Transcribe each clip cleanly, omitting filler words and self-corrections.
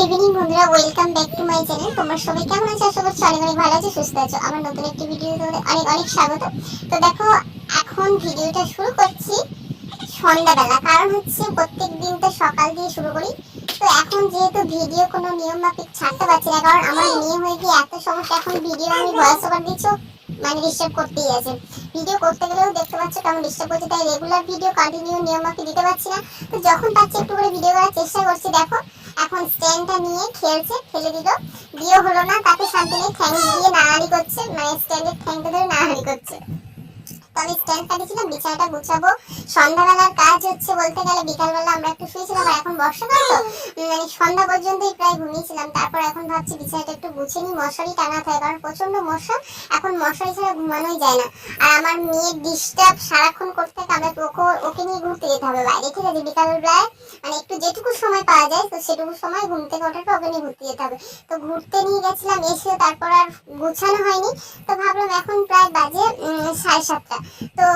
Evening বন্ধুরা, welcome back to my channel. তোমরা সবাই কেমন আছো? আশা করছি অনেক অনেক ভালো আছো, সুস্থ আছো। আমার নতুন একটি ভিডিওতে তোমাদের অনেক অনেক স্বাগত। তো দেখো, এখন ভিডিওটা শুরু করছি সন্ধ্যাবেলা, কারণ হচ্ছে প্রত্যেক দিন তো সকাল দিয়ে শুরু করি। তো এখন যেহেতু ভিডিও কোনো নিয়ম মাফিক ছাড়তে পারছি না, কারণ আমার মেয়ে হয়ে গিয়ে এত সমস্যা, এখন ভিডিও আমি ভয়েস ওভার দিচ্ছি মানে ডিস্টার্ব করতেই আছে। ভিডিও করতে গেলেও দেখতে পাচ্ছ কেমন ডিস্টার্ব করছে, তাই রেগুলার ভিডিও কন্টিনিউ নিয়ম মাফিক দিতে পারছি না। তো যখন পাচ্ছি একটু করে ভিডিও করার চেষ্টা করছি। দেখো এখন স্ট্যান্ডটা নিয়ে খেলছে, ফেলে দিল, দিয়েও হলো না, তাতে শান্তি নেই, ঠ্যাং দিয়ে নাড়াড়ি করছে, মানে স্ট্যান্ডের ঠ্যাংটা ধরে নাড়াড়ি করছে। তো আমি স্ট্যান্ড কাটিয়েছিলাম, বিছানাটা গুছাবো। সন্ধ্যাবেলার কাজ হচ্ছে বলতে গেলে, বিকালবেলা আমরা একটু শুয়েছিলাম, আর এখন বর্ষাকাল তো মানে সন্ধ্যা পর্যন্তই প্রায় ঘুমিয়েছিলাম। তারপর এখন ভাবছি বিছানাটা একটু গুছিয়ে নিই, মশারি টানা থাকে, কারণ প্রচন্ড মশা, এখন মশারি ছাড়া ঘুমানোই যায় না। আর আমার মেয়ের ডিস্টার্ব সারাক্ষণ করতে থাকে, আমরা ওকে নিয়ে ঘুরতে যেতে হবে বাইরে, ঠিক আছে? বিকালবেলায় মানে একটু যেটুকু সময় পাওয়া যায়, তো সেটুকু সময় ঘুম থেকে ওঠার পর ওকে নিয়ে ঘুরতে যেতে হবে। তো ঘুরতে নিয়ে গেছিলাম, এসে তারপর আর গুছানো হয়নি। তো ভাবলাম এখন প্রায় বাজে 7:30। তো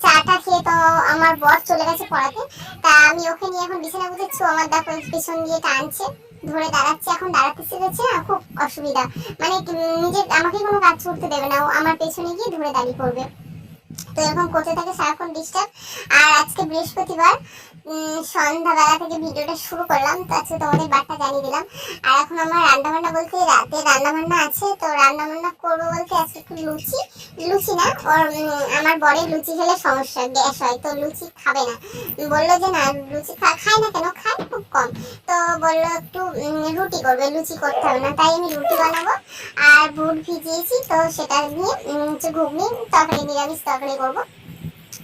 চাটা খেয়ে তো আমার বর চলে গেছে পড়াতে। তা আমি ওকে নিয়ে এখন বিছানা গুছাচ্ছি, আমার দেখো পিছন দিয়ে টানছে, ধরে দাঁড়াচ্ছে। এখন দাঁড়াতে শিখেছে না, খুব অসুবিধা, মানে নিজের আমাকে কোনো কাজ করতে দেবে না, ও আমার পেছনে গিয়ে ধরে দাঁড়িয়ে পড়বে। তো এরকম করতে থাকে সারাক্ষণ ডিস্টার্ব। আর আজকে বৃহস্পতিবার, সন্ধ্যাবেলা থেকে ভিডিওটা শুরু করলাম, তো আজকে তোমাদের বার্তা জানিয়ে দিলাম। আর এখন আমার রান্নাবান্না বলতে রাতে রান্নাবান্না আছে, তো রান্নাবান্না করবো বলতে আজকে একটু লুচি। লুচি না, ওর আমার বরের লুচি খেলে সমস্যা, গ্যাস হয়, তো লুচি খাবে না। বললো যে না, লুচি খায় না কেন, খায় খুব কম। তো বললো একটু রুটি করবে, লুচি করতে হবে না, তাই আমি রুটি বানাবো। আর বুট ভিজিয়েছি, তো সেটা দিয়ে ঘুগনি তরকারি, নিরামিষ তরকারি করবো।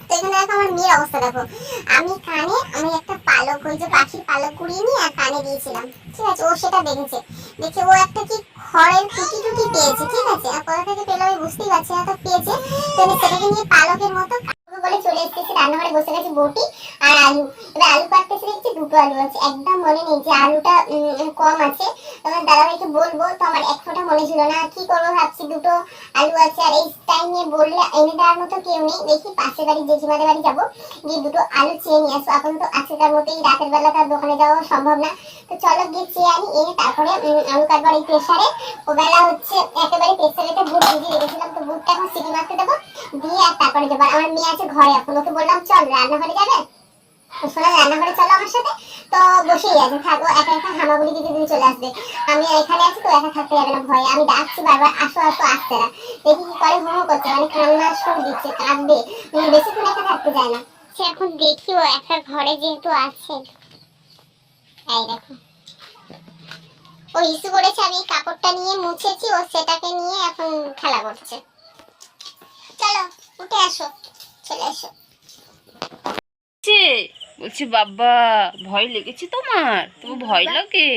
তো এখানে দেখো আমার মেয়ের অবস্থা দেখো, আমি একটা পালক, ওই যে পাখির পালক কুড়িয়ে নিয়ে আর কানে দিয়েছিলাম, ঠিক আছে? ও সেটা দেখেছে, দেখে ও একটা কি খড়ের টুটি টুটি পেয়েছে, ঠিক আছে? আর কোথা থেকে পেলো আমি বুঝতেই পারছি না, তো পেয়েছে। তো আমি সেটাকে নিয়ে পালকের মতো বলে চলে এসেছি, রান্নাঘরে বসে গেছে বটি আর আলু। এবার আলু কাটতেছে, দেখছি দুটো আলু আছে, একদম মনে নেই যে আলুটা কম আছে। তোমার দাদাভাইকে বলবো, তো আমার এক ফোঁটা মনে ছিল না, কি করবো ভাবছি, দুটো আলু আছে। আর এই টাইমে বললে এনে দেওয়ার মতো কেউ নেই, দেখি পাশের বাড়ি জেঠিমাদের বাড়ি যাবো, গিয়ে দুটো আলু চেয়ে নিয়ে আসবো। আপাতত আজকের মতোই, রাতের বেলা তার দোকানে যাওয়া সম্ভব না, তো চলো গিয়ে চেয়ে আনি, এনে তারপরে আলু কাটবার এই প্রেসারে। ও বেলা হচ্ছে একেবারে প্রেসারেতে বুট ভিজিয়ে রেখেছিলাম, তো বুটটা এখন সিটি মারতে দেবো, দিয়ে আর তারপরে যাবো। আমার মেয়ে আছে ঘরে, এখন ওকে বললাম চল রান্নাঘরে যাবে, শোনা রান্নাঘরে চলো আমার সাথে। তো বসেই আছে, থাকো, একা একা হামাগুড়ি দিতে দিতে চলে আসবে। আমি এখানে আছি তো, একা থাকতে যাবে না, ভয়ে আমি ডাকছি বারবার, আসো আসো, আসছে না। দেখি কি করে, হুমো করছে, মানে কান্নার সুর দিচ্ছে, কাঁদবে, বেশিক্ষণ একা থাকতে যায় না সে। এখন দেখি ও একা ঘরে যেহেতু আছে, এই দেখো ও ইস্যু করেছে, আমি কাপড়টা নিয়ে মুছেছি, ও সেটাকে নিয়ে এখন খেলা করছে। চলো উঠে আসো, চলে আসো। বলছি বাবা, ভয় লেগেছে তোমার? তোমার ভয় লাগে?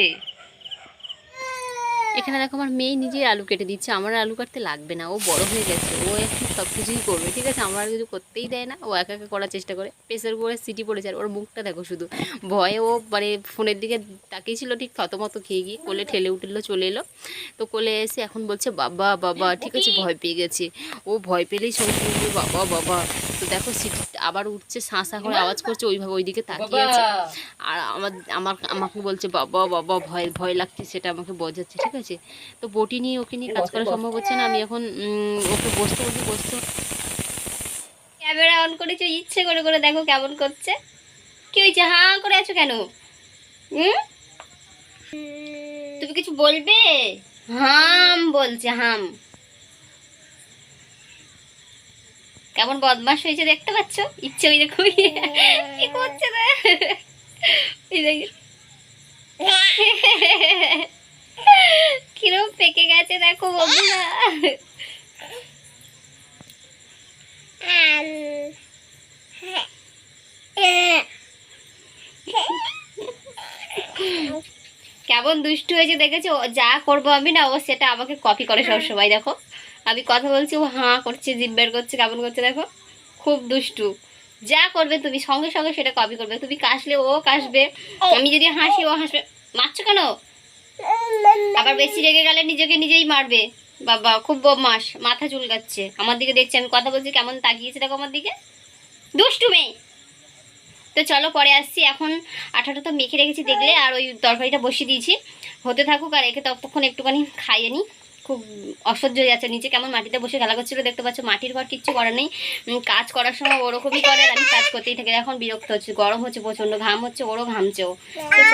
এখানে দেখো আমার মেয়ে নিজেই আলু কেটে দিচ্ছে, আমার আলু কাটতে লাগবে না, ও বড় হয়ে গেছে, ও এখন সব কিছুই করবে, ঠিক আছে? আমার কিছু করতেই দেয় না, ও একা একা করার চেষ্টা করে। প্রেসার কুকারে সিটি পড়েছে, আর ওর মুখটা দেখো শুধু, ভয়ে ও মানে ফোনের দিকে তাকিয়েছিল, ঠিক থতমত খেয়ে গিয়ে কোলে ঠেলে উঠলো, চলে এলো। তো কোলে এসে এখন বলছে বাবা বাবা, ঠিক আছে ভয় পেয়ে গেছে। ও ভয় পেলেই সঙ্গে সঙ্গে বাবা বাবা। তো দেখো সিটি আবার উঠছে, শাঁসা করে আওয়াজ করছে, ওইভাবে ওইদিকে তাকিয়ে আছে। আর আমাকে বলছে বাবা বাবা, ভয় ভয় লাগছে, সেটা আমাকে বোঝাচ্ছে, ঠিক আছে? তো বটি নিয়ে ওকে নিয়ে কাজ করা সম্ভব হচ্ছে না। আমি এখন ওকে বসতে বলছি, বসতে। ক্যামেরা অন করেছো ইচ্ছে করে করে, দেখো কেমন করছে। কি হয়েছে, হাঁ করে আছো কেন? হুম, তুমি কিছু বলবে? হাম বলছে, হাম। কেমন বদমাশ হয়েছে দেখতে পাচ্ছ? ইচ্ছে ওই দেখো কি করছে না, ওই দেখো কিরম পেকে গেছে দেখো বন্ধুরা। কেমন দুষ্টু হয়েছে দেখেছো? যা করবো আমি না, ও সেটা আমাকে কপি করে সবসময়। দেখো আমি কথা বলছি, ও হাঁ করছে, জিভ বের করছে, কেমন করছে দেখো, খুব দুষ্টু। যা করবে তুমি সঙ্গে সঙ্গে সেটা কপি করবে, তুমি কাশলে ও কাশবে, আমি যদি হাসি ও হাসবে। মারছো কেন? আবার বেশি রেগে গেলে নিজেকে নিজেই মারবে। বাবা খুব বদমাস, মাথা চুলকাচ্ছে, আমার দিকে দেখছে, আমি কথা বলছি কেমন তাকিয়েছে দেখো আমার দিকে, দুষ্টু মেয়ে। তো চলো পরে আসছি। এখন আঠাটা তো মেখে রেখেছি দেখলে, আর ওই তরকারিটা বসিয়ে দিয়েছি, হতে থাকুক। আর একে ততক্ষণ একটুখানি খাইয়ে নিই, খুব অসহ্য হয়ে যাচ্ছে। নিচে কেমন মাটিতে বসে খেলা করছিল দেখতে পাচ্ছ, মাটির ঘর কিচ্ছু করার নেই। কাজ করার সময় ওরকমই করে, আর আমি কাজ করতেই থাকি। এখন বিরক্ত হচ্ছে, গরম হচ্ছে প্রচণ্ড, ঘাম হচ্ছে, ওরও ঘামছেও।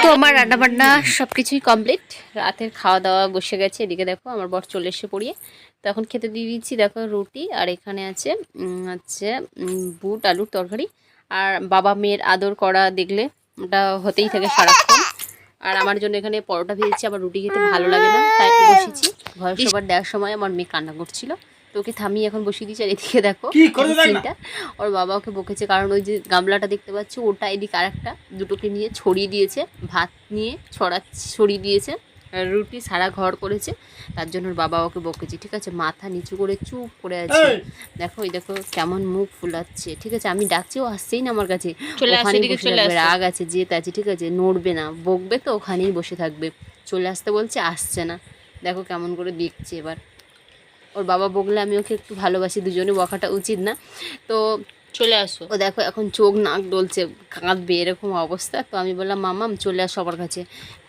তো আমার রান্নাবান্না সব কিছুই কমপ্লিট, রাতের খাওয়া দাওয়া বসে গেছে। এদিকে দেখো আমার বর চলে এসে পড়িয়ে, তো এখন খেতে দিয়ে দিচ্ছি। দেখো রুটি, আর এখানে আছে বুট আলুর তরকারি। আর বাবা মেয়ের আদর করা দেখলে ওটা হতেই থাকে সারাক্ষণ। আর আমার জন্য এখানে পরোটা ভেজেছি, আবার রুটি খেতে ভালো লাগে না, তাই বসেছি। ঘরের সবার দেওয়ার সময় আমার মেয়ে কান্না করছিল, তো ওকে থামিয়ে এখন বসিয়ে দিয়েছি। আর এদিকে দেখো সিনটা, ওর বাবা ওকে বকেছে, কারণ ওই যে গামলাটা দেখতে পাচ্ছ ওটা, এদিকে আরেকটা, দুটোকে নিয়ে ছড়িয়ে দিয়েছে, ভাত নিয়ে ছড়িয়ে দিয়েছে, রুটি সারা ঘর করেছে, তার জন্য ওর বাবা ওকে বকেছে। ঠিক আছে, মাথা নিচু করে চুপ করে আছে। দেখো এই দেখো কেমন মুখ ফুলাচ্ছে। ঠিক আছে, আমি ডাকছি, ও আসছেই না আমার কাছে, ওখানেই বসে থাকবে, রাগ আছে, জেদ আছে। ঠিক আছে, নড়বে না, বকবে তো ওখানেই বসে থাকবে। চলে আসতে বলছে, আসছে না। দেখো কেমন করে দেখছে এবার। ওর বাবা বকলে আমি ওকে একটু ভালোবাসি, দুজনে বকাটা উচিত না, তো চলে আসো। ও দেখো এখন চোখ নাক ডলছে, কাঁদবে, এরকম অবস্থা। তো আমি বললাম মামাম চলে আসো সবার কাছে।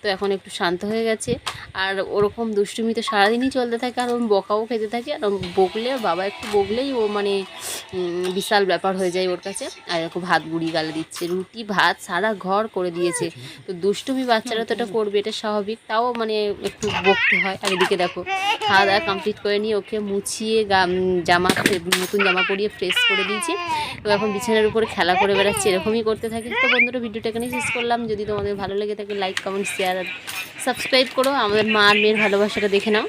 তো এখন একটু শান্ত হয়ে গেছে। আর ওরকম দুষ্টুমি তো সারাদিনই চলতে থাকে, আর ওর বকাও খেতে থাকে। আর বকলে, বাবা একটু বকলেই ও মানে বিশাল ব্যাপার হয়ে যায় ওর কাছে। আর দেখো ভাত গুড়ি গালে দিচ্ছে, রুটি ভাত সারা ঘর করে দিয়েছে। তো দুষ্টুমি বাচ্চারা তো এটা করবে, এটা স্বাভাবিক, তাও মানে একটু বকতে হয়। আর এদিকে দেখো খাওয়া দাওয়া কমপ্লিট করে নিয়ে ওকে মুছিয়ে নতুন জামা পরিয়ে ফ্রেশ করে দিয়েছি। তো এখন বিছানার উপরে খেলা করে বেড়াচ্ছে, এরকমই করতে থাকে। তো বন্ধুরা ভিডিওটা এখানেই শেষ করলাম। যদি তোমাদের ভালো লেগে থাকে লাইক কমেন্ট শেয়ার আর সাবস্ক্রাইব করো, আমাদের মা আর মেয়ের ভালোবাসাটা দেখে নাও।